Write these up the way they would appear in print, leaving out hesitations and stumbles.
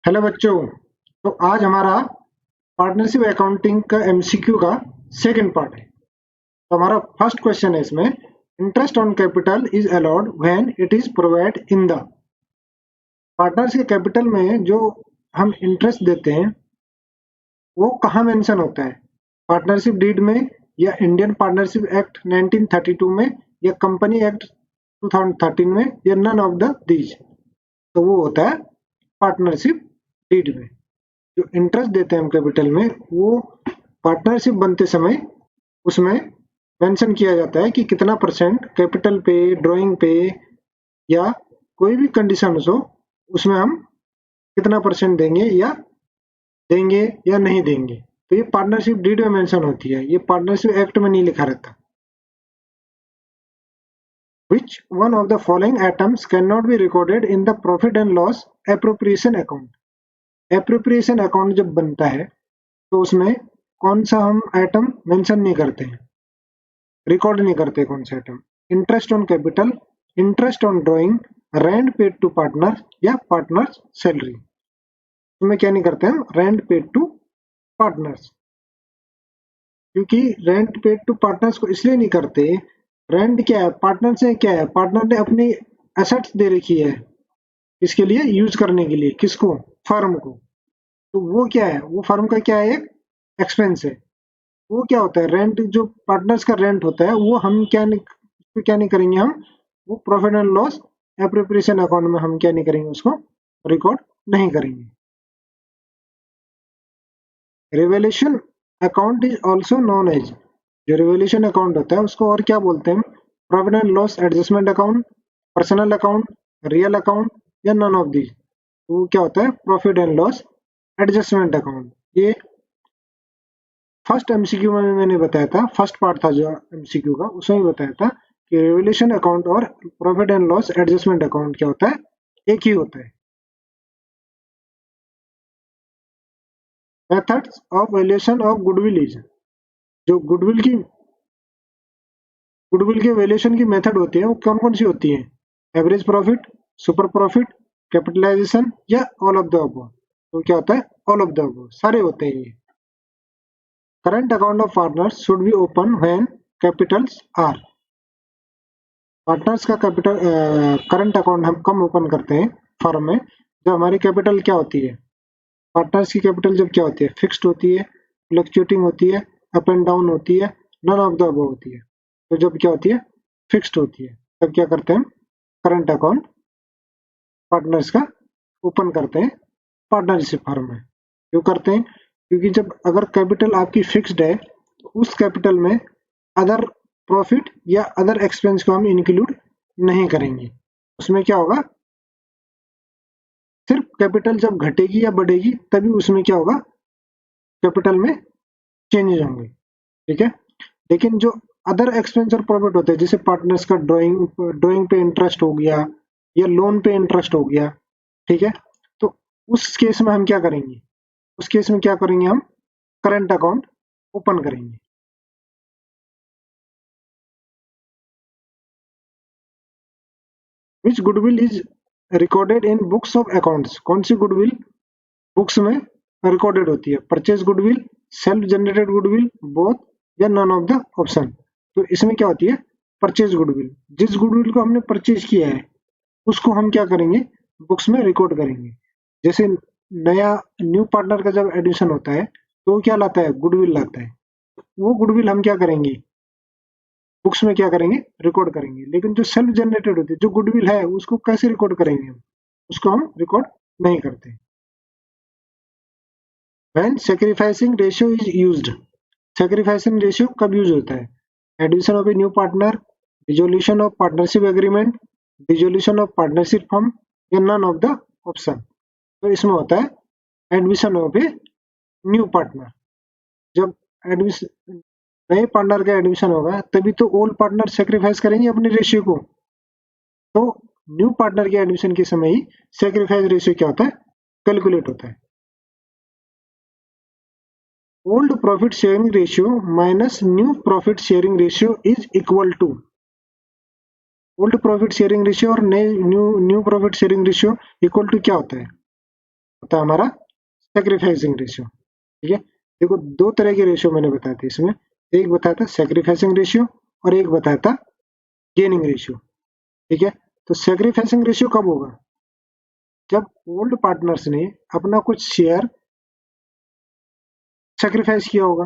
Hello बच्चों। तो आज हमारा पार्टनरशिप अकाउंटिंग का एमसीक्यू का सेकंड पार्ट है। तो हमारा फर्स्ट क्वेश्चन है इसमें, interest on capital is allowed when it is provide in the. Partners के कैपिटल में जो हम इंटरेस्ट देते हैं वो कहाँ मेंशन होता है? पार्टनरशिप डीड में, या इंडियन पार्टनरशिप एक्ट 1932 में, या कंपनी एक्ट 2013 में, या नन ऑफ द दीज। तो वो होता है पार्टनरशिप डीड में। जो इंटरेस्ट देते हैं हम कैपिटल में, वो पार्टनरशिप बनते समय उसमें मेंशन किया जाता है कि कितना परसेंट कैपिटल पे, ड्राइंग पे, या कोई भी कंडीशन हो उसमें हम कितना परसेंट देंगे या नहीं देंगे। तो ये पार्टनरशिप डीड में मेंशन होती है, ये पार्टनरशिप एक्ट में नहीं लिखा रहता। Which one of the following items cannot be recorded in the profit and loss appropriation account? Appropriation account जब बनता है तो उसमें कौन सा हम आइटम मेंशन नहीं करते हैं, रिकॉर्ड नहीं करते? कौन सा item? Interest on capital, interest on drawing, rent paid to partner, या पार्टनर्स सैलरी। उसमें क्या नहीं करते हम? Rent paid to partners. क्योंकि रेंट पेड टू पार्टनर्स को इसलिए नहीं करते, रेंट क्या है? पार्टनर से क्या है? पार्टनर ने अपनी एसेट्स दे रखी है इसके लिए यूज करने के लिए, किसको? फर्म को। तो वो क्या है? वो फर्म का क्या है? एक एक्सपेंस है। वो क्या होता है? रेंट, जो पार्टनर्स का रेंट होता है वो हम क्या नहीं करेंगे हम? वो profit and loss appropriation account में हम क्या नहीं करेंगे? उसको रिकॉर्ड नहीं करेंगे। Revaluation account is also known as, जो रिवैल्यूएशन अकाउंट होता है उसको और क्या बोलते हैं? Profit and loss adjustment account, personal account, real account, या नन ऑफ दीज। तो क्या होता है? Profit and loss adjustment account. ये फर्स्ट एमसीक्यू में मैंने बताया था, फर्स्ट पार्ट था जो एमसीक्यू का, उसमें बताया था कि रिवैल्यूएशन अकाउंट और profit and loss adjustment account क्या होता है? एक ही होता है। Methods of valuation of goodwill is, जो गुडविल के वैल्यूएशन की मेथड होती है वो कौन कौन सी होती है? Average profit, super profit, capitalisation, या ऑल ऑफ द अबव। तो क्या होता है? ऑल ऑफ द अबव, सारे होते हैं ये। Current account of partners should be open when capitals are. Partners का कैपिटल करंट अकाउंट हम कम ओपन करते हैं फर्म में जब हमारी कैपिटल क्या होती है? पार्टनर्स की कैपिटल जब क्या होती है? फिक्स्ड होती है, फ्लक्चुएटिंग होती है, अप एंड डाउन होती है, नन ऑफ द अबव होती है। तो जब क्या होती है? फिक्स्ड होती है, तब क्या करते हैं? करंट अकाउंट पार्टनर्स का ओपन करते हैं पार्टनरशिप फर्म में। क्यों करते हैं? क्योंकि जब अगर कैपिटल आपकी फिक्स्ड है तो उस कैपिटल में अदर प्रॉफिट या अदर एक्सपेंस को हम इंक्लूड नहीं करेंगे। उसमें क्या होगा? सिर्फ कैपिटल जब घटेगी या बढ़ेगी तभी उसमें क्या होगा? कैपिटल में चेंजेस होंगे। ठीक है। लेकिन जो अदर एक्सपेंस और प्रॉफिट होते हैं, जैसे पार्टनर्स का ड्राइंग पे इंटरेस्ट हो गया, या लोन पे इंटरेस्ट हो गया, ठीक है, तो उस केस में हम क्या करेंगे? उस केस में क्या करेंगे? हम करंट अकाउंट ओपन करेंगे। Which goodwill is recorded in books of accounts? कौन सी गुडविल बुक्स में रिकॉर्डेड होती है? Purchase goodwill, self generated goodwill, both, या नन ऑफ द ऑप्शन। तो इसमें क्या होती है? Purchase goodwill. जिस गुडविल को हमने परचेज किया है उसको हम क्या करेंगे? बुक्स में रिकॉर्ड करेंगे। जैसे न्यू पार्टनर का जब एडमिशन होता है तो वो क्या लाता है? गुडविल लाता है। वो गुडविल हम क्या करेंगे? बुक्स में क्या करेंगे? रिकॉर्ड करेंगे। लेकिन जो सेल्फ जनरेटेड होती है, जो गुडविल है, उसको कैसे रिकॉर्ड करेंगे हम? उसको हम रिकॉर्ड नहीं करते। When sacrificing ratio is used, sacrificing ratio कब यूज होता है? Addition of a new partner, dissolution of partnership agreement, dissolution of partnership firm, या नन ऑफ द ऑप्शन। तो इसमें होता है admission of a new partner. जब एडमिशन नए पार्टनर का एडमिशन होगा तभी तो ओल्ड पार्टनर सेक्रीफाइस करेंगे अपने रेशियो को। तो न्यू पार्टनर के एडमिशन के समय ही सेक्रीफाइस रेशियो क्या होता है? कैलकुलेट होता है। Old profit sharing ratio minus new profit sharing ratio is equal to. Old profit sharing ratio और new profit sharing ratio equal to क्या होता है? होता है हमारा सैक्रिफाइसिंग रेशियो। ठीक है, देखो दो तरह के रेशियो मैंने बताए थे इसमें, एक बताया था सैक्रिफाइसिंग रेशियो और एक बताया था गेनिंग रेशियो। ठीक है, तो सैक्रिफाइसिंग रेशियो कब होगा? जब ओल्ड पार्टनर्स ने अपना कुछ शेयर सैक्रिफाइस किया होगा।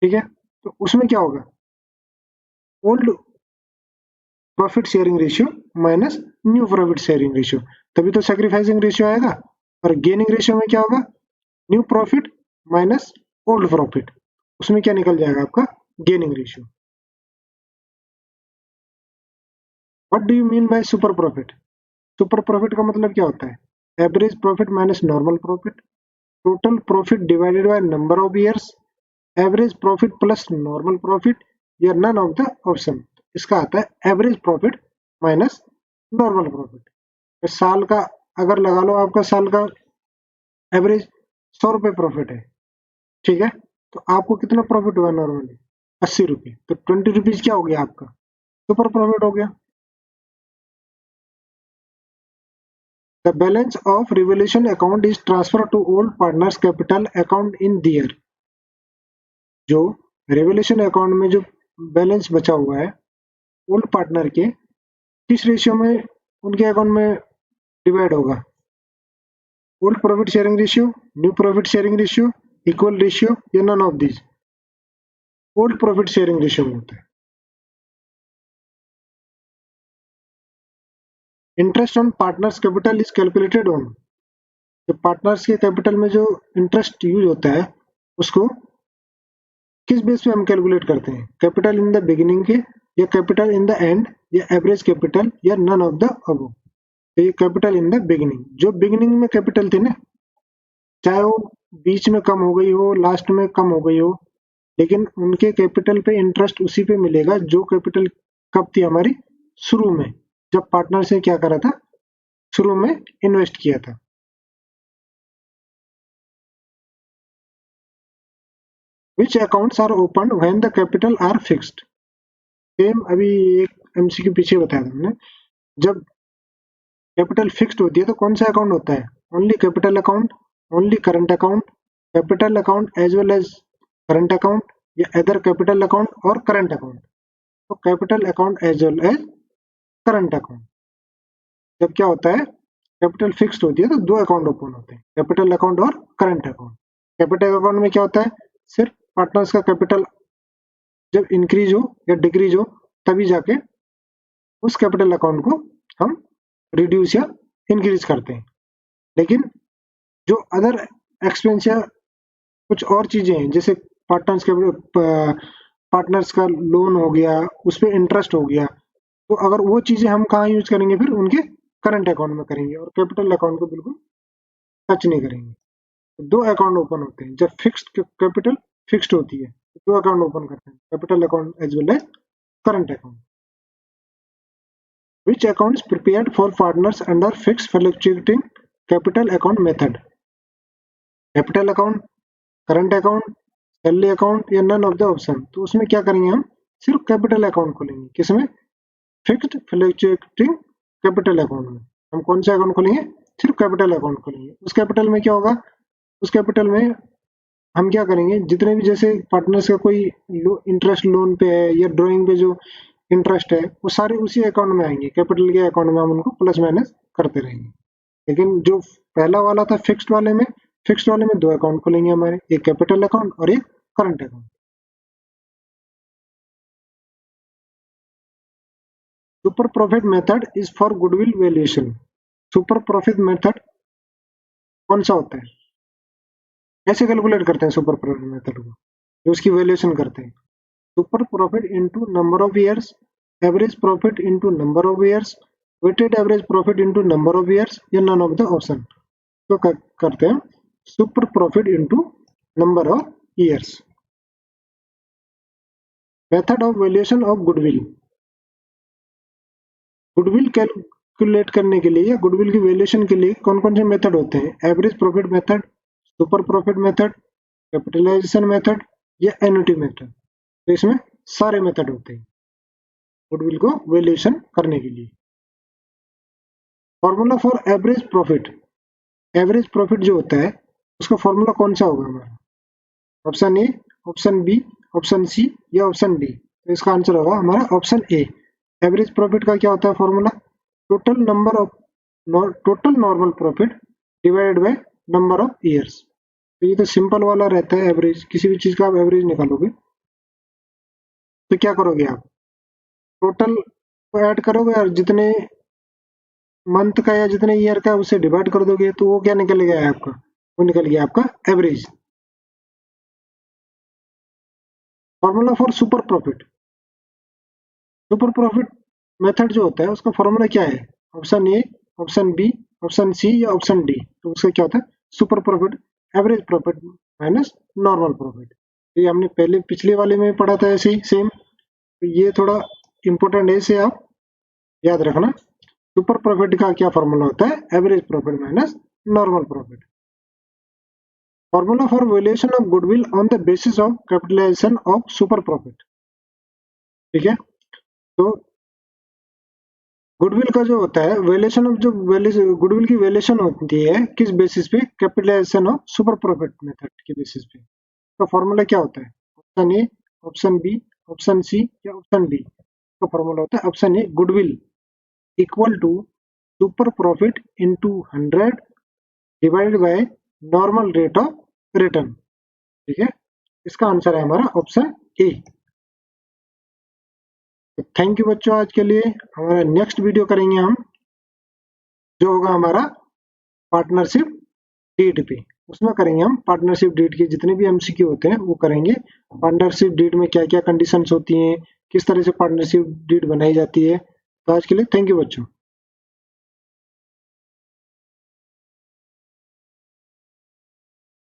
ठीक है, तो उसमें क्या होगा? Old profit sharing ratio minus new profit sharing ratio, तभी तो सैक्रिफाइसिंग रेशियो आएगा। और गेनिंग रेशियो में क्या होगा? New profit minus old profit, उसमें क्या निकल जाएगा आपका? Gaining ratio. What do you mean by super profit? Super profit का मतलब क्या होता है? Average profit minus normal profit, total profit divided by number of years, average profit plus normal profit या नन ऑफ द ऑप्शन। इसका आता है average profit minus normal profit. साल का अगर लगा लो, आपका साल का एवरेज 100 रुपये प्रॉफिट है। ठीक है, तो आपको कितना प्रॉफिट हुआ नॉर्मली? 80 रुपये, तो 20 रुपीज क्या हो गया आपका? सुपर प्रॉफिट हो गया। The balance of revaluation account is transfer to old partners capital account in their. जो रिवोल्यूशन अकाउंट में जो बैलेंस बचा हुआ है ओल्ड पार्टनर के, किस रेशियो में उनके अकाउंट में डिवाइड होगा? Old profit sharing ratio, new profit sharing ratio, equal ratio या none of these? Old profit sharing ratio में होता है। Interest on partners capital is calculated on. जो पार्टनर्स के कैपिटल में जो इंटरेस्ट यूज होता है उसको किस बेस पे हम कैलकुलेट करते हैं? कैपिटल इन द बिगिनिंग के, या कैपिटल इन द एंड, या एवरेज कैपिटल, या नन ऑफ द अबव? तो ये कैपिटल इन द बिगिनिंग, जो बिगिनिंग में कैपिटल थी ना, चाहे वो बीच में कम हो गई हो, लास्ट में कम हो गई हो, लेकिन उनके कैपिटल पे इंटरेस्ट उसी पे मिलेगा जो कैपिटल कब थी हमारी? शुरू में, जब पार्टनर से क्या करा था? शुरू में इन्वेस्ट किया था। Which accounts are open when the capital are fixed? Same अभी एक एमसीक्यू पीछे बताया था हमने, जब कैपिटल फिक्स्ड होती है तो कौन सा अकाउंट होता है? Only capital account, only current account, capital account as well as current account, या अदर कैपिटल अकाउंट और करंट अकाउंट? तो capital account as well as current account. जब क्या होता है, कैपिटल फिक्स्ड होती है तो दो अकाउंट ओपन होते हैं, कैपिटल अकाउंट और करंट अकाउंट। कैपिटल अकाउंट में क्या होता है? सिर्फ पार्टनर्स का कैपिटल जब इंक्रीज हो या डिक्रीज हो तभी जाके उस कैपिटल अकाउंट को हम रिड्यूस या इंक्रीज करते हैं। लेकिन जो अदर एक्सपेंस या कुछ और चीजें हैं, जैसे पार्टनर्स का लोन हो गया, उस पर इंटरेस्ट हो गया, तो अगर वो चीजें हम कहाँ यूज करेंगे? फिर उनके करंट अकाउंट में करेंगे और कैपिटल अकाउंट को बिल्कुल टच नहीं करेंगे। तो दो अकाउंट ओपन होते हैं जब फिक्स्ड कैपिटल फिक्स्ड होती है, तो दो अकाउंट ओपन करते हैं, capital account as well as current account. Which accounts prepared for partners under fixed fluctuating capital account method? Capital account, current account, salary account, या नन ऑफ द ऑप्शन? तो उसमें क्या करेंगे? हम सिर्फ कैपिटल अकाउंट खोलेंगे। किसमें? फिक्स्ड फ्लक्चुएटिंग कैपिटल अकाउंट में। हम कौन सा अकाउंट खोलेंगे? सिर्फ कैपिटल अकाउंट खोलेंगे। उस कैपिटल में क्या होगा? उस कैपिटल में हम क्या करेंगे? जितने भी जैसे पार्टनर्स का कोई इंटरेस्ट लोन पे है या ड्राइंग पे जो इंटरेस्ट है, वो सारे उसी अकाउंट में आएंगे, कैपिटल के अकाउंट में हम उनको प्लस माइनस करते रहेंगे। लेकिन जो पहला वाला था फिक्स्ड वाले में दो अकाउंट खुलेंगे हमारे, एक कैपिटल अकाउंट और एक current account. Super profit method is for goodwill valuation. Super profit method कौन सा होता है? कैसे कैलकुलेट करते हैं सुपर प्रॉफिट मेथड को? जो उसकी वैल्यूएशन करते हैं, super profit into number of years, average profit into number of years, weighted average profit into number of years, या नन ऑफ द ऑप्शन? तो करते हैं super profit into number of years. Method of valuation of goodwill. Goodwill calculate करने के लिए या goodwill की valuation के लिए कौन कौन से मेथड होते हैं? Average profit method, super profit method, capitalisation method, या एन्युटी मेथड? तो इसमें सारे मेथड होते हैं गुडविल को वैल्यूएशन करने के लिए। Formula for average profit. Average profit जो होता है उसका फॉर्मूला कौन सा होगा हमारा? Option A, option B, option C या ऑप्शन डी? तो इसका आंसर होगा हमारा ऑप्शन ए। एवरेज प्रॉफिट का क्या होता है formula? Total normal profit divided by number of years. तो ये तो सिंपल वाला रहता है। एवरेज, किसी भी चीज का आप एवरेज निकालोगे तो क्या करोगे आप? टोटल को ऐड करोगे और जितने मंथ का या जितने ईयर का उसे डिवाइड कर दोगे तो वो क्या निकल गया आपका? वो निकल गया आपका average. Formula for super profit. Super profit method जो होता है उसका फॉर्मूला क्या है? Option A, option B, option C या ऑप्शन डी? तो उसका क्या होता है? Super profit average profit minus normal profit. तो ये हमने पहले पिछले वाले में पढ़ा था ऐसे ही सेम। तो ये थोड़ा इंपॉर्टेंट है, इसे आप याद रखना। सुपर प्रॉफिट का क्या फॉर्मूला होता है? Average profit minus normal profit. Formula for valuation of goodwill on the basis of capitalisation of super profit. ठीक है, तो गुडविल का जो होता है वैल्यूएशन ऑफ, जो गुडविल की वैल्यूएशन होती है किस बेसिस पे? Capitalisation of super profit method के बेसिस पे। तो फॉर्मूला क्या होता है? Option A, option B, option C या ऑप्शन डी? का फॉर्मूला होता है option A, goodwill equal to super profit into 100 divided by normal rate of return. ठीक है, इसका आंसर है हमारा ऑप्शन ए। तो थैंक यू बच्चों, आज के लिए। हमारा नेक्स्ट वीडियो करेंगे हम, जो होगा हमारा पार्टनरशिप डीड पे। उसमें करेंगे हम पार्टनरशिप डीड के जितने भी एमसीक्यू होते हैं वो करेंगे। पार्टनरशिप डीड में क्या क्या कंडीशंस होती हैं, किस तरह से पार्टनरशिप डीड बनाई जाती है। तो आज के लिए थैंक यू बच्चों।